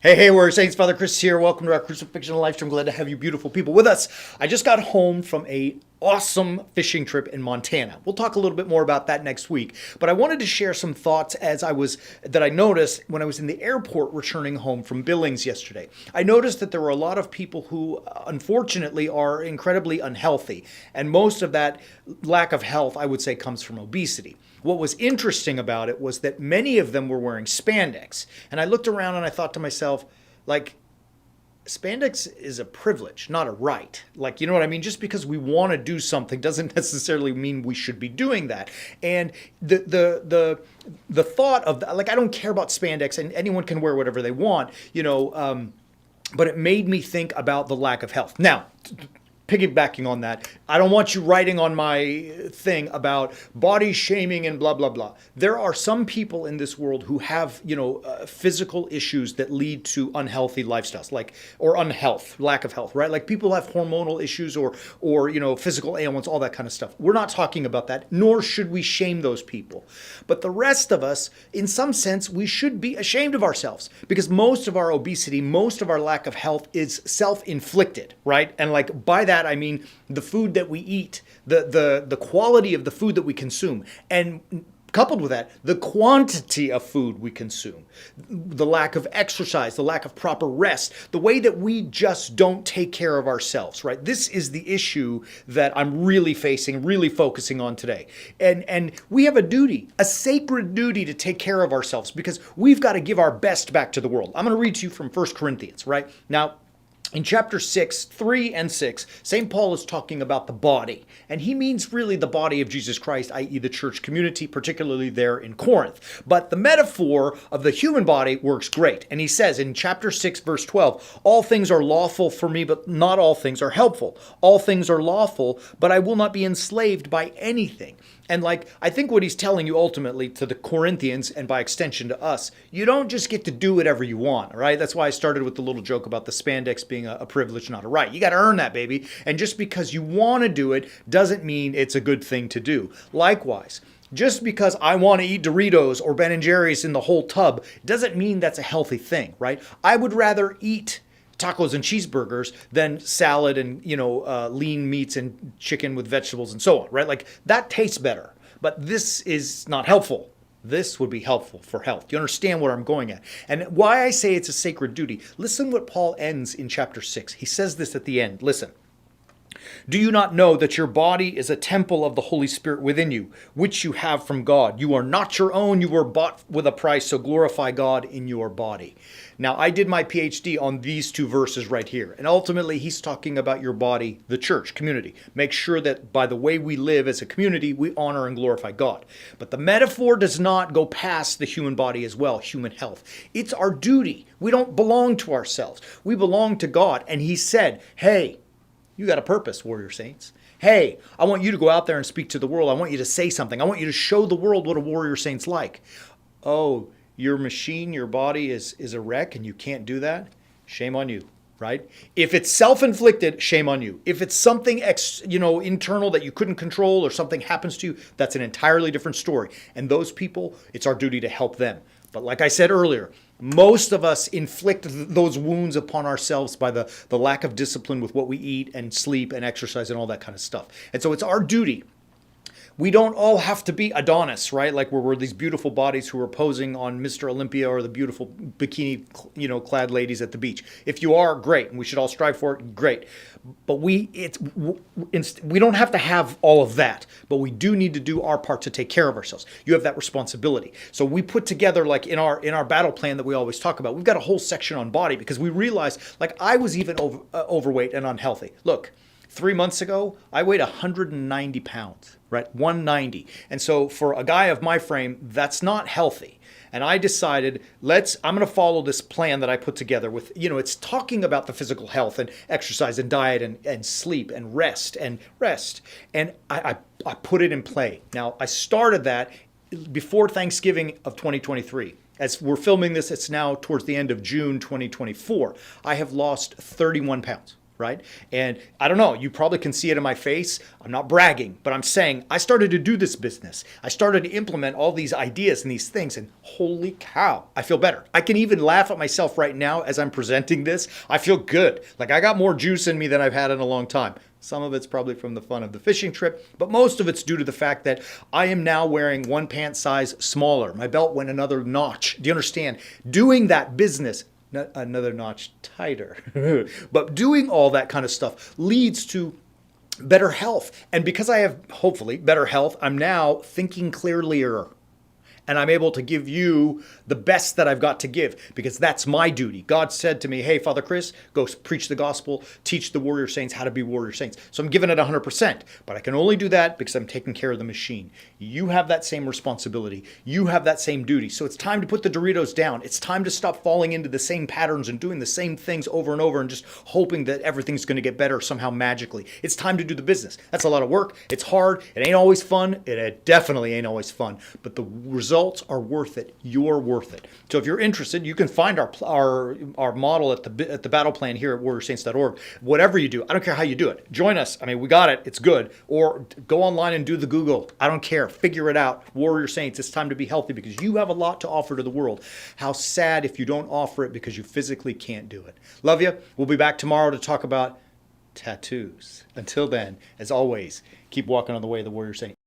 Hey, Warrior Saints, Father Chris here. Welcome to our Crucifixional live stream. Glad to have you beautiful people with us. I just got home from a awesome fishing trip in Montana. We'll talk a little bit more about that next week, but I wanted to share some thoughts that I noticed when I was in the airport returning home from Billings yesterday. I noticed that there were a lot of people who unfortunately are incredibly unhealthy, and most of that lack of health, I would say, comes from obesity. What was interesting about it was that many of them were wearing spandex. And I looked around and I thought to myself, like, spandex is a privilege, not a right. Like, you know what I mean? Just because we want to do something doesn't necessarily mean we should be doing that. And the thought of that, like, I don't care about spandex, and anyone can wear whatever they want, but it made me think about the lack of health. Now, piggybacking on that, I don't want you writing on my thing about body shaming and blah, blah, blah. There are some people in this world who have, physical issues that lead to unhealthy lifestyles, or unhealth, lack of health, right? Like people have hormonal issues or physical ailments, all that kind of stuff. We're not talking about that, nor should we shame those people. But the rest of us, in some sense, we should be ashamed of ourselves because most of our obesity, most of our lack of health is self-inflicted, right? And like by that, I mean the food that we eat, the quality of the food that we consume, and coupled with that, the quantity of food we consume, the lack of exercise, the lack of proper rest, the way that we just don't take care of ourselves, right? This is the issue that I'm really facing, really focusing on today. And we have a duty, a sacred duty to take care of ourselves because we've got to give our best back to the world. I'm going to read to you from 1 Corinthians, right? Now, in chapter 6, 3 and 6, St. Paul is talking about the body, and he means really the body of Jesus Christ, i.e. the church community, particularly there in Corinth. But the metaphor of the human body works great. And he says in chapter 6, verse 12, all things are lawful for me, but not all things are helpful. All things are lawful, but I will not be enslaved by anything. And I think what he's telling you ultimately to the Corinthians and by extension to us, you don't just get to do whatever you want, right? That's why I started with the little joke about the spandex being a privilege, not a right. You got to earn that, baby. And just because you want to do it doesn't mean it's a good thing to do. Likewise, just because I want to eat Doritos or Ben and Jerry's in the whole tub doesn't mean that's a healthy thing, right? I would rather eat tacos and cheeseburgers than salad and, lean meats and chicken with vegetables and so on, right? Like that tastes better, but this is not helpful. This would be helpful for health. Do you understand where I'm going at? And why I say it's a sacred duty. Listen what Paul ends in chapter 6. He says this at the end. Listen. Do you not know that your body is a temple of the Holy Spirit within you, which you have from God? You are not your own. You were bought with a price, so glorify God in your body. Now, I did my PhD on these two verses right here. And ultimately, he's talking about your body, the church, community. Make sure that by the way we live as a community, we honor and glorify God. But the metaphor does not go past the human body as well, human health. It's our duty. We don't belong to ourselves. We belong to God. And he said, hey, you got a purpose, Warrior Saints. Hey, I want you to go out there and speak to the world. I want you to say something. I want you to show the world what a Warrior Saint's like. Oh, your machine, your body is a wreck and you can't do that? Shame on you, right? If it's self-inflicted, shame on you. If it's something internal that you couldn't control or something happens to you, that's an entirely different story. And those people, it's our duty to help them. But like I said earlier, most of us inflict those wounds upon ourselves by the lack of discipline with what we eat and sleep and exercise and all that kind of stuff. And so it's our duty. We don't all have to be Adonis, right? Like we're these beautiful bodies who are posing on Mr. Olympia or the beautiful bikini, clad ladies at the beach. If you are, great, and we should all strive for it, great. But we don't have to have all of that, but we do need to do our part to take care of ourselves. You have that responsibility. So we put together, like in our battle plan that we always talk about, we've got a whole section on body because we realized, like I was even overweight and unhealthy. Look, 3 months ago, I weighed 190 pounds, right? 190. And so for a guy of my frame, that's not healthy. And I decided, I'm going to follow this plan that I put together with, it's talking about the physical health and exercise and diet and sleep and rest. And I put it in play. Now, I started that before Thanksgiving of 2023. As we're filming this, it's now towards the end of June 2024. I have lost 31 pounds. right? And I don't know, you probably can see it in my face. I'm not bragging, but I'm saying I started to do this business. I started to implement all these ideas and these things, and holy cow, I feel better. I can even laugh at myself right now as I'm presenting this. I feel good. Like I got more juice in me than I've had in a long time. Some of it's probably from the fun of the fishing trip, but most of it's due to the fact that I am now wearing one pant size smaller. My belt went another notch. Do you understand? Doing that business, another notch tighter. But doing all that kind of stuff leads to better health. And because I have, hopefully, better health, I'm now thinking clearlier. And I'm able to give you the best that I've got to give, because that's my duty. God said to me, hey, Father Chris, go preach the gospel, teach the warrior saints how to be warrior saints. So I'm giving it 100%, but I can only do that because I'm taking care of the machine. You have that same responsibility. You have that same duty. So it's time to put the Doritos down. It's time to stop falling into the same patterns and doing the same things over and over and just hoping that everything's going to get better somehow magically. It's time to do the business. That's a lot of work. It's hard. It ain't always fun. It definitely ain't always fun, but the results are worth it. You're worth it. So if you're interested, you can find our model at the battle plan here at warriorsaints.org. Whatever you do, I don't care how you do it. Join us. I mean, we got it. It's good. Or go online and do the Google. I don't care. Figure it out. Warrior Saints, it's time to be healthy because you have a lot to offer to the world. How sad if you don't offer it because you physically can't do it. Love you. We'll be back tomorrow to talk about tattoos. Until then, as always, keep walking on the way of the Warrior Saint.